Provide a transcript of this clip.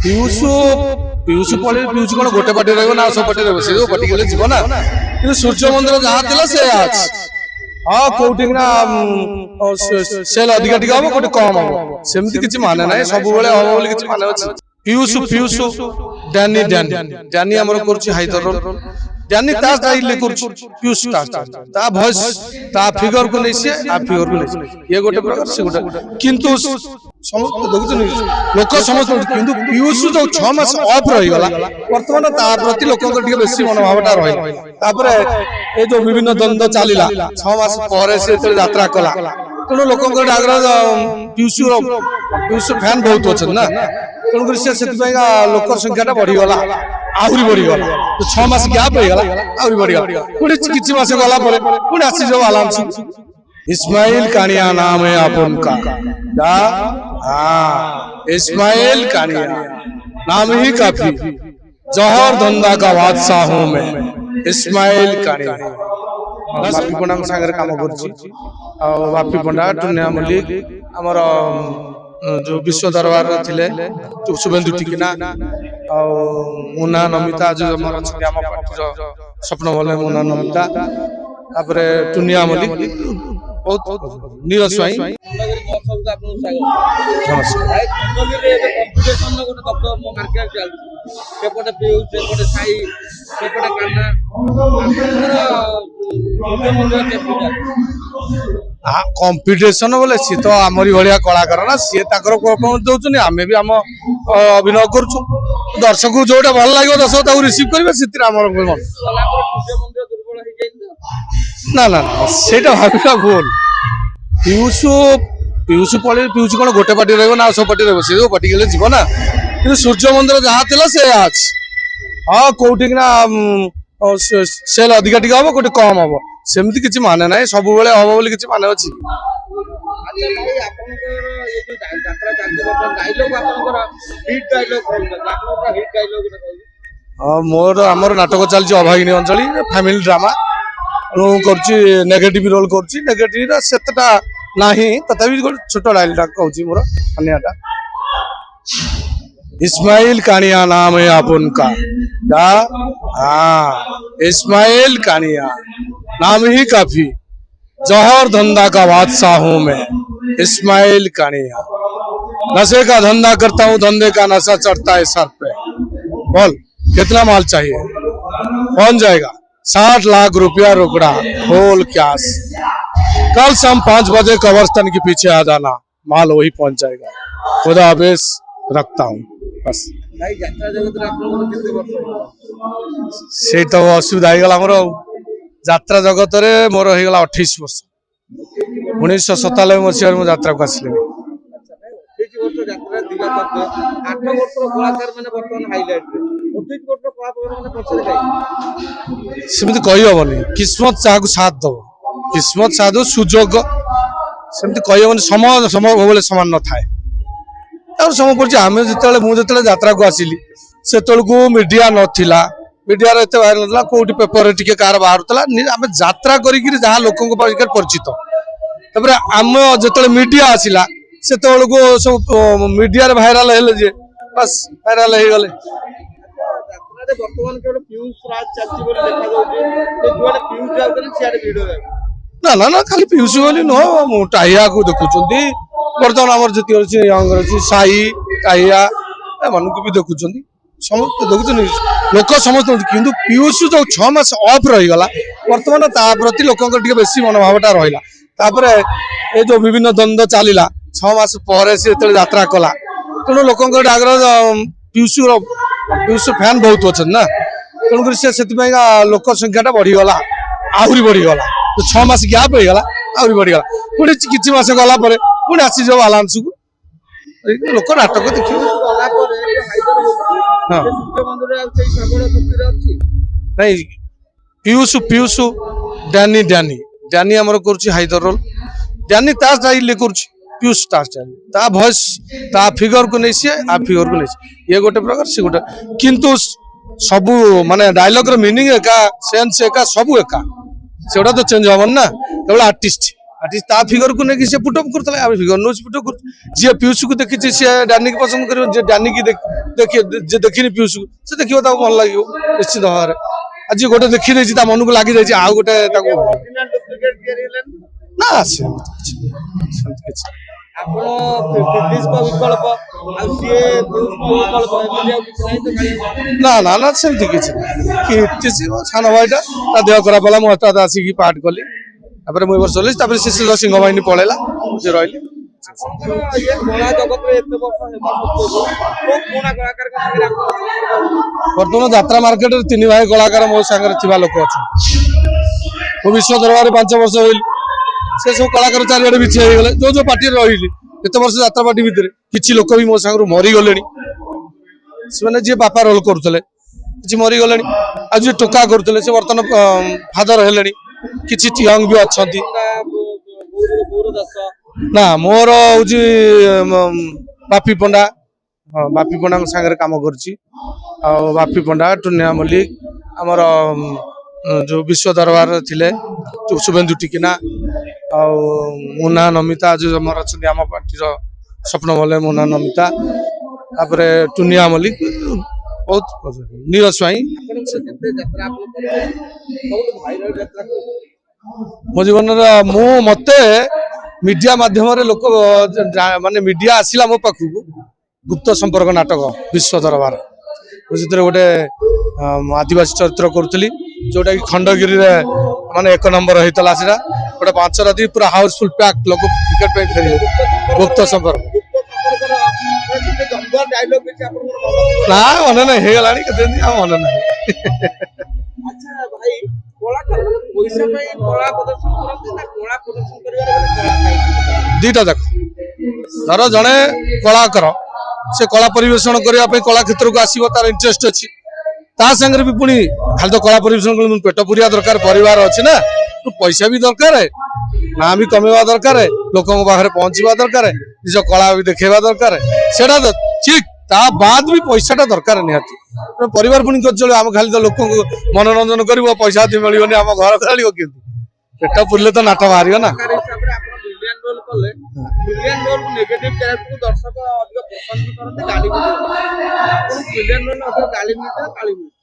पीयूष पीयूष पड़े पीयूष कौन गोटे पार्टी रहा सब पार्टी रहा से पार्टी के जीव ना कि सूर्य मंदिर जहाँ था से हाँ कौटी सेल अधिका टी हम कौटे कम हम सेमती किसी माने ना सब हम बोली किसी माने अच्छे Piyush Piyush Danny Danny Danny आमर कर हाइदर रोल डैनी ता स्टाइल कर पीयूष ता वॉइस ता फिगर को नहीं से आ फिगर को नहीं ये गोटे प्रकार से गोटे किंतु समस्त देखुछन लोक समस्त किंतु पीयूष जो 6 मास ऑफ रही गला वर्तमान ता प्रति लोक को टिके बेसी मनोभावटा रही तापरे ए जो विभिन्न द्वंद्व चलीला 6 मास परे से तो यात्रा कला तेणु लोक आग्रह पीयूष फैन बहुत अच्छा ना तेणुक लोक संख्या बढ़ी गला आहरी बढ़ी गला तो 6 मास गैप हो गला आहरी बढ़ी गला पुणी किछि मास गला परे पुणी आसी जो आराम इस्माइल कानिया नाम है अपन का क्या हाँ इस्माइल कानिया नाम ही काफी जौहर धंधा का बादशाह हूँ मैं इस्माइल कानिया बापी पंडा सागर काम कर बापी पंडा टुनिया मल्लिक आमर जो विश्व दरबार थिले शुभेन्दु टिकिना मुना नमिता जो स्वप्न भले मुना नमिता तापरे टुनिया मल्लिक बहुत नीरज स्वाई कंपटीशन बोले सी तो आमरी भाया कलाकार ना सी परफॉर्मेंस दौरान आम भी आम अभिनय करुँ दर्शक जोटा भल लगे दर्शक रिसीव करेंगे ना ना सेटा भाविका भूल पीयूष पीयूष पड़े पीयूष कौन गोटे पार्टी रहा सब पार्टी रहा से पार्टी के जीव ना कि सूर्य मंदिर जहाँ था से हाँ कौटी सेल अधिका टी हम कौटे कम हम सेमती किसी माने ना सब हम बोली किसी माने अच्छी मोर आमर नाटक चलती अभागिनी अंचल फैमिली ड्रामा नेगेटिव रोल करेगेटिव सेटा नहीं तथापि गोटे छोट डायलॉग कहूँ मोर अन्यटा इस्माइल कानिया नाम है अपन का क्या हाँ इस्माइल कानिया नाम ही काफी जौहर धंधा का बादशाह हूँ मैं इस्माइल कानिया नशे का धंधा करता हूँ धंधे का नशा चढ़ता है सर पे बोल कितना माल चाहिए पहुंच जाएगा 60 लाख रुपया रोकड़ा होल कैश कल शाम 5 बजे कब्रिस्तान के पीछे आ जाना माल वही पहुंच जाएगा खुदा हाफिज रखता हूँ बस से तो असुविधा हो गला यात्रा जगत रे मोर हो गला 28 वर्ष 1997 मसीह में यात्रा को आसिले सेमती कही हबनी किस्मत चाह साथ दब किस्मत साथ सुजोग सेमती कही हबनी समय समय बोले समान न थाए समय पड़े आम जो मुझे यात्रा को आसिली से मीडिया नथिला मीडिया एत बाहर ना कौटी पेपर टिके कार बाहर आम यात्रा करा लोक परिचित तापर आम जो मीडिया आसला से सब मीडिया भाइराल हेले जे बस भाइराल हो गले ना ना ना खाली पीयूष बोली नुह टाइया को देखुं बर्तमान आम जी अच्छी यंग अच्छी साई टाइया एम भी देखुं समस्त देखुन लोक समस्त किंतु पीयूष जो 6 मास ऑफ रही गला वर्तमान ता प्रति लोक टिके बेसी मनोभावटा रहा तापरे ए जो विभिन्न द्वंद्व चलीला 6 मास परे से तो यात्रा कला तेणु लोक आग्रह पीयूष फैन बहुत अच्छा ना तेणुक लोक संख्या बढ़ी गला आहरी बढ़ी गला तो 6 मास गैप हो गला आहरी बढ़ी गला पुणी किछि मास गला परे पुणी आसी जो आलांस को लोक नाटक देखिए नहीं Piyush Piyush Danny Danny Danny आमर कर हाइदर रोल डैनी ता स्टाइल कर पीयूष ता स्टाइल ता वॉइस ता फिगर को नहीं से आ फिगर को नहीं ये गोटे प्रकार से गोटे किंतु सबू माने डायलॉग मीनिंग एका सेंस एका सब एका सेटा तो चेंज हबन ना केवल आर्टिस्ट ता फिगर को लेकिन से पुटअप करता है फिगर नो पुटअप कर जे पीयूष को देखि से डानी को पसंद करियो जे डानी की देखि जे देखिनि पीयूष को से देखियो ता भल लागियो निश्चित भाବରେ आज गोटे देखि देछि ता मन को लागि जाछि आ गोटे ताको ना से ଆପଣ ଫିଟନେସଙ୍କ ବିକଳ୍ପ ଆଉ ସିଏ ବିକଳ୍ପ ଏମିତି ଆଉ କିଛି ନାହିଁ ତ କାଳିଆ ना ना ना सेमती किसी सान भाईटा देह खराब है मुझे हठात आसिक पार्ट कली मुझे वर्ष चल सिंह बाहिनी पलैला मुझे रही ये कला जगतरे एते वर्ष हेबा सत्त्वे को पुराना कलाकार का संगे आप बर्तमान यात्रा मार्केट 3 भाई कलाकार मो सांगे थिबा लोक अच्छा वो विश्व दरबार 5 वर्ष होइल से सब कलाकार चारिआडे बिछी हो गले जो पार्टी रही एत वर्ष यात्रा पार्टी भितर किसी लोक भी मो सांगे मरी गले से जी बापा रोल करुले किसी मरी गले आज जी टोका करुले से बर्तमान फादर हेले किसी यंग भी अच्छा ना मोर हूँ बापी पंडा हाँ बापी पंडा सागर कम कर बापी पंडा टुनिया मल्लिक आमर जो विश्व दरबार थिले जो शुभेन्दु टिकिना आ मुना नमिता जो आम अच्छा आम पार्टी स्वप्न मल्ल मुना नमिता तापर टुनिया मल्लिक बहुत नीरज स्वाई मो जीवन मु मते मीडिया माध्यम लोक माने मीडिया आसिला मो पाखु गुप्त संपर्क नाटक विश्व दरबार गोटे आदिवासी चरित्र करुली जोटा कि खंडगिरी माने 1 नंबर होता से गोटे 5 राति पूरा हाउसफुल पैक लोक क्रिकेट पे फेर गुप्त संपर्क ना मन ना हेगला मन ना अच्छा भाई कलाकार पैसा पे कला प्रदर्शन करते ना कला प्रदर्शन करिवार दीटा देख धर जड़े कलाकार से कला परिवेशन करने कला क्षेत्र को आसो तार इंटरेस्ट अच्छी ता संगे भी पुणी खाली तो कला परिवेशन पेट पूरिया दरकार परिवार अच्छे ना तो पैसा भी दरकार ना भी कमेवा दरकार लोक पाखे पहुंचवा दरकार निज कला भी देखा दरकार से ठीक ता बाद भी पैसाटा दरकार निहाती परिवार पुणी चलो आम खाली तो लोक मनोरंजन कर पैसा मिलनी आम घर चलो कि पेट पुरले तो नाट बाहर ना रोल कले विलेन रोल नेगेटिव कैरेक्टर को दर्शक अधिक पसंद भी करते गाली भी विलेन रोल अधिक गाली मिलता गाली मिलता